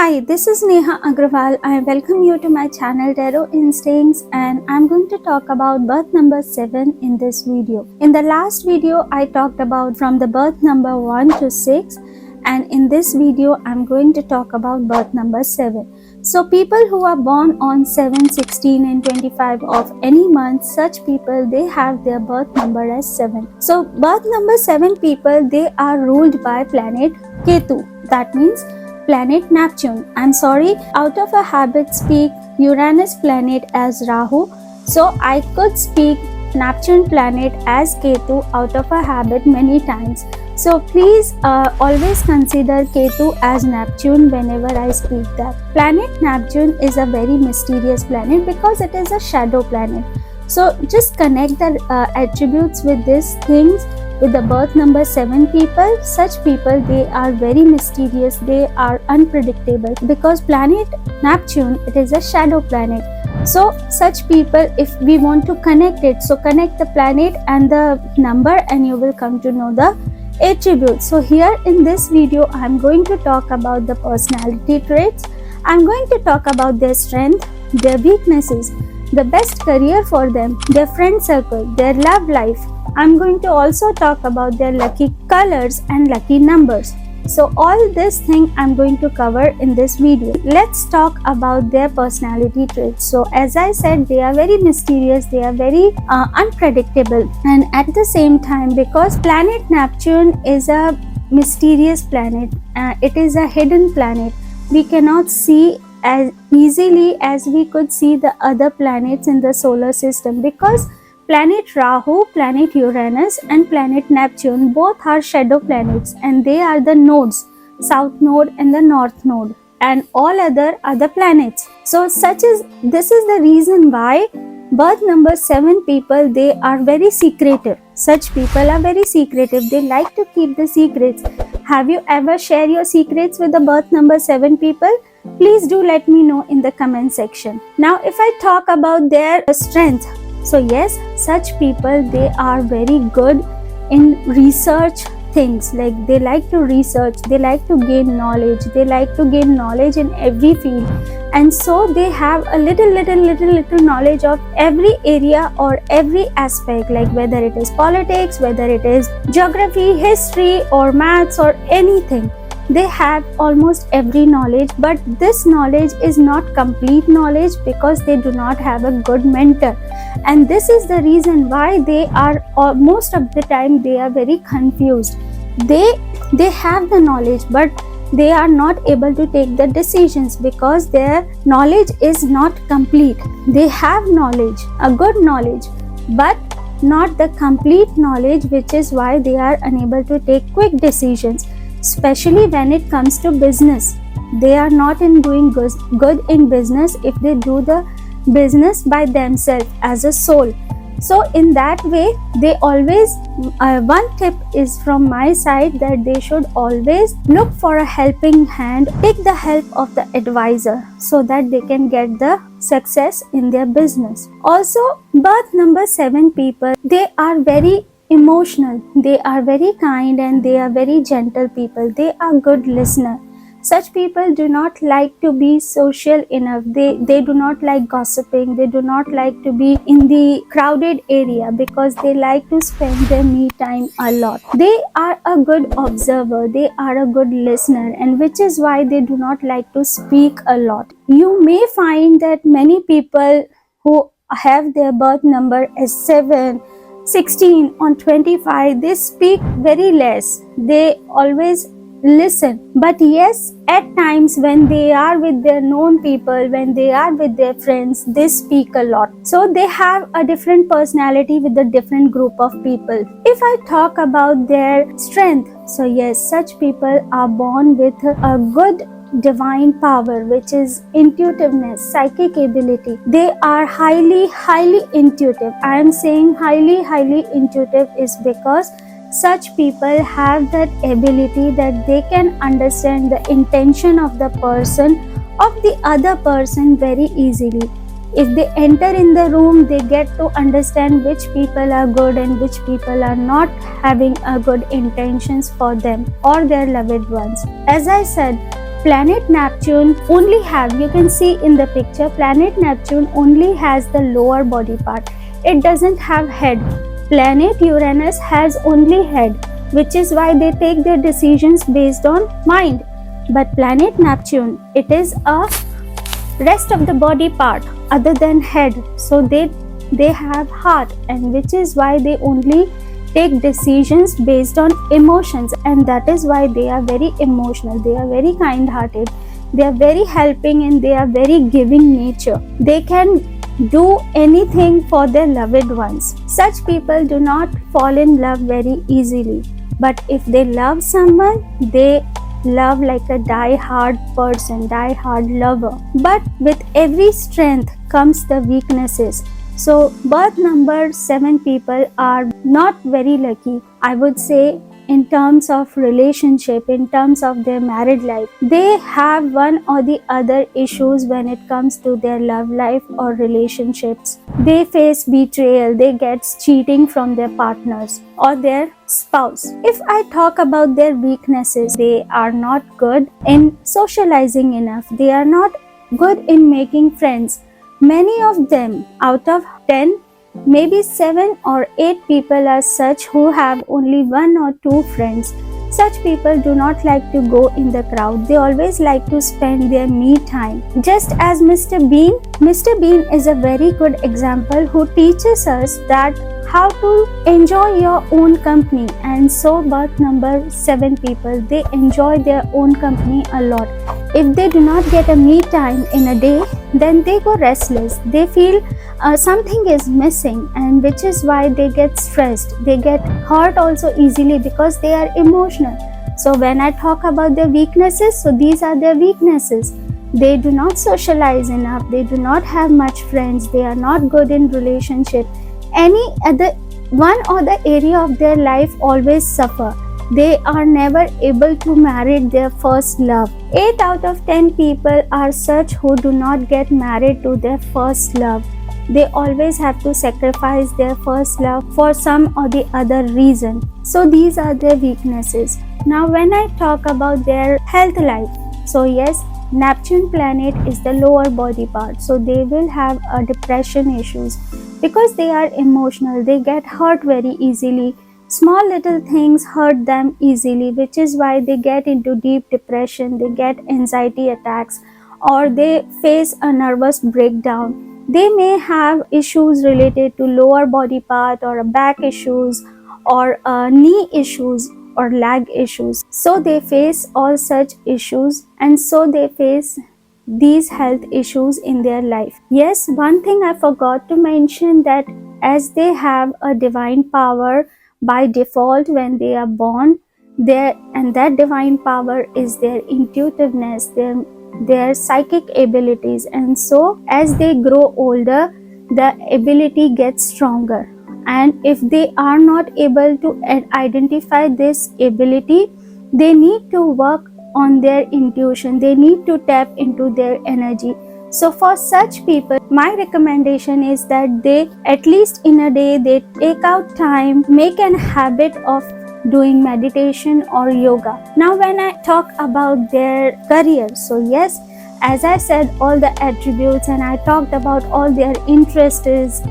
Hi, this is Neha Agrawal. I welcome you to my channel Tarot Instincts, and I'm going to talk about birth number 7 in this video. In the last video, I talked about from the birth number 1 to 6, and in this video, I'm going to talk about birth number 7. So people who are born on 7, 16 and 25 of any month, such people, they have their birth number as 7. So birth number 7 people, they are ruled by planet Ketu. That means planet Neptune. I'm sorry, out of a habit speak Uranus planet as Rahu. So I could speak Neptune planet as Ketu out of a habit many times. So please always consider Ketu as Neptune whenever I speak that. Planet Neptune is a very mysterious planet because it is a shadow planet. So just connect the attributes with these things. With the birth number 7 people, such people, they are very mysterious, they are unpredictable because planet Neptune, it is a shadow planet. So such people, if we want to connect it, so connect the planet and the number and you will come to know the attributes. So here in this video, I am going to talk about the personality traits. I am going to talk about their strength, their weaknesses, the best career for them, their friend circle, their love life. I'm going to also talk about their lucky colors and lucky numbers. So all this thing I'm going to cover in this video. Let's talk about their personality traits. So as I said, they are very mysterious, they are very unpredictable, and at the same time, because planet Neptune is a mysterious planet, it is a hidden planet. We cannot see as easily as we could see the other planets in the solar system because planet Rahu, planet Uranus and planet Neptune both are shadow planets and they are the nodes, south node and the north node, and all other planets. So this is the reason why birth number 7 people, they are very secretive. Such people are very secretive. They like to keep the secrets. Have you ever shared your secrets with the birth number 7 people? Please do let me know in the comment section. Now if I talk about their strength, so yes, such people, they are very good in research things. Like they like to research, they like to gain knowledge, they like to gain knowledge in every field, and so they have a little knowledge of every area or every aspect, like whether it is politics, whether it is geography, history or maths or anything. They have almost every knowledge, but this knowledge is not complete knowledge because they do not have a good mentor. And this is the reason why they are, most of the time, they are very confused. They have the knowledge, but they are not able to take the decisions because their knowledge is not complete. They have knowledge, a good knowledge, but not the complete knowledge, which is why they are unable to take quick decisions. Especially when it comes to business, they are not in doing good in business if they do the business by themselves as a soul. So in that way, they always, one tip is from my side that they should always look for a helping hand, take the help of the advisor so that they can get the success in their business. Also, birth number 7 people, they are very emotional, they are very kind and they are very gentle people. They are good listener. Such people do not like to be social enough. They do not like gossiping. They do not like to be in the crowded area because they like to spend their me time a lot. They are a good observer. They are a good listener, and which is why they do not like to speak a lot. You may find that many people who have their birth number as 7, 16 on 25, they speak very less. They always listen. But yes, at times when they are with their known people, when they are with their friends, they speak a lot. So they have a different personality with a different group of people. If I talk about their strength, so yes, such people are born with a good divine power, which is intuitiveness, psychic ability. They are highly intuitive. I am saying highly intuitive is because such people have that ability that they can understand the intention of the other person very easily. If they enter in the room, they get to understand which people are good and which people are not having a good intentions for them or their loved ones. As I said, planet Neptune only have, you can see in the picture, planet Neptune only has the lower body part. It doesn't have head. Planet Uranus has only head, which is why they take their decisions based on mind. But planet Neptune, it is a rest of the body part other than head, so they have heart, and which is why they only take decisions based on emotions, and that is why they are very emotional, they are very kind hearted, they are very helping, and they are very giving nature. They can do anything for their loved ones. Such people do not fall in love very easily, but if they love someone, they love like a die-hard person, die-hard lover. But with every strength comes the weaknesses. So birth number 7 people are not very lucky, I would say, in terms of relationship, in terms of their married life. They have one or the other issues when it comes to their love life or relationships. They face betrayal, they get cheating from their partners or their spouse. If I talk about their weaknesses, they are not good in socializing enough, they are not good in making friends. Many of them, out of 10, maybe 7 or 8 people are such who have only 1 or 2 friends. Such people do not like to go in the crowd. They always like to spend their me time. Just as Mr. Bean is a very good example who teaches us that how to enjoy your own company. And so birth number 7 people, they enjoy their own company a lot. If they do not get a me time in a day, then they go restless. They feel something is missing, and which is why they get stressed. They get hurt also easily because they are emotional. So when I talk about their weaknesses, so these are their weaknesses. They do not socialize enough. They do not have much friends. They are not good in relationship. Any other one or the area of their life always suffer. They are never able to marry their first love. 8 out of 10 people are such who do not get married to their first love. They always have to sacrifice their first love for some or the other reason. So these are their weaknesses. Now when I talk about their health life, so yes, Neptune planet is the lower body part, so they will have a depression issues because they are emotional. They get hurt very easily. Small little things hurt them easily, which is why they get into deep depression, they get anxiety attacks, or they face a nervous breakdown. They may have issues related to lower body part or back issues or knee issues or leg issues. So they face all such issues, and so they face these health issues in their life. Yes, one thing I forgot to mention, that as they have a divine power by default when they are born, and that divine power is their intuitiveness, their psychic abilities, and so as they grow older, the ability gets stronger. And if they are not able to identify this ability, they need to work on their intuition. They need to tap into their energy. So for such people, my recommendation is that they, at least in a day, they take out time, make an habit of doing meditation or yoga. Now when I talk about their career, so yes, as I said all the attributes and I talked about all their interests,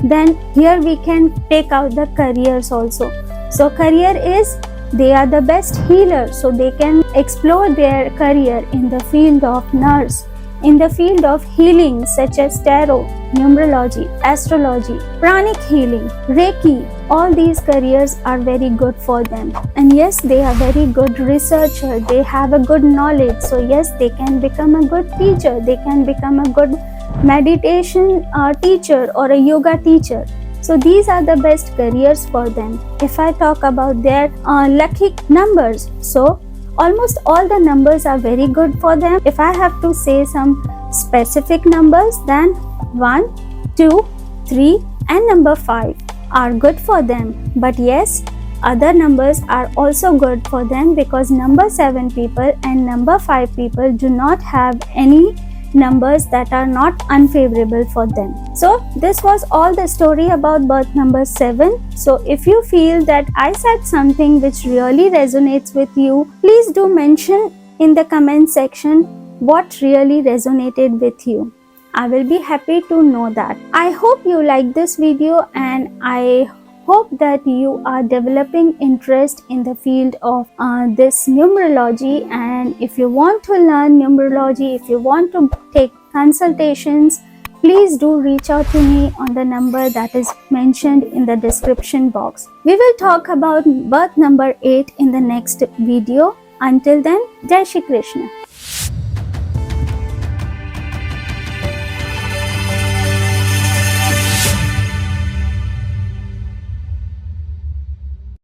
then here we can take out the careers also. So career is, they are the best healer, so they can explore their career in the field of nurse, in the field of healing such as tarot, numerology, astrology, pranic healing, reiki. All these careers are very good for them. And yes, they are very good researcher, they have a good knowledge, so yes, they can become a good teacher, they can become a good meditation teacher or a yoga teacher. So these are the best careers for them. If I talk about their lucky numbers, so almost all the numbers are very good for them. If I have to say some specific numbers, then 1, 2, 3 and number 5 are good for them. But yes, other numbers are also good for them, because number 7 people and number 5 people do not have any numbers that are not unfavorable for them. So this was all the story about birth number 7. So if you feel that I said something which really resonates with you, please do mention in the comment section what really resonated with you. I will be happy to know that. I hope you like this video, and I hope that you are developing interest in the field of this numerology. And if you want to learn numerology, if you want to take consultations, please do reach out to me on the number that is mentioned in the description box. We will talk about birth number 8 in the next video. Until then, Jai Shri Krishna.